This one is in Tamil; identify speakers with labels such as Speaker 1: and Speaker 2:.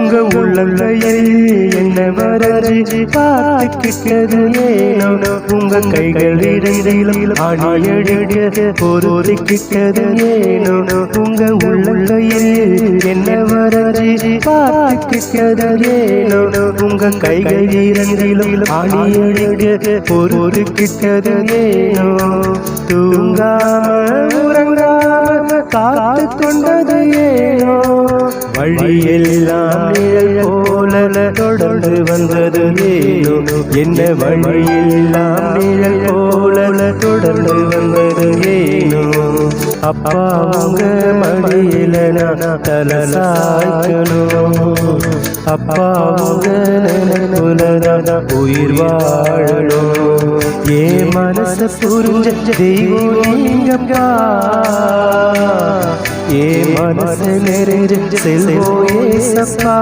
Speaker 1: உங்க உள்ளங்கையில் என்ன வரைஞ்சி பார்த்துக்கிட்டது ஏனோ உங்க கைகள் இரண்டிலும் ஆணியடிக்க பொருத்திக்கிட்டது ஏனோ உங்க உள்ளங்கையில் என்ன வரைஞ்சி பார்த்துக்கிட்டது ஏனோ உங்க கைகள் இரண்டிலும் ஆணியடிக்க பொருத்திக்கிட்டது ஏனோ தூங்காம உறங்காம காத்து கொண்டது ஏனோ வழியெல்லாம் நிழல் போல தொடர்ந்து வந்தது ஏனோ என்ன வழியெல்லாம் நிழல் போல தொடர்ந்து வந்தது ஏனோ அப்பா உங்க மடியில நான் தலை சாய்க்கணும் அப்பா உங்க நினைப்புல உயிர் வாழணும் ஏன் மனச புரிஞ்ச தெய்வம் நீங்கப்பா ஏன் மனசு நிறைஞ்ச செல்வம் ஏசப்பா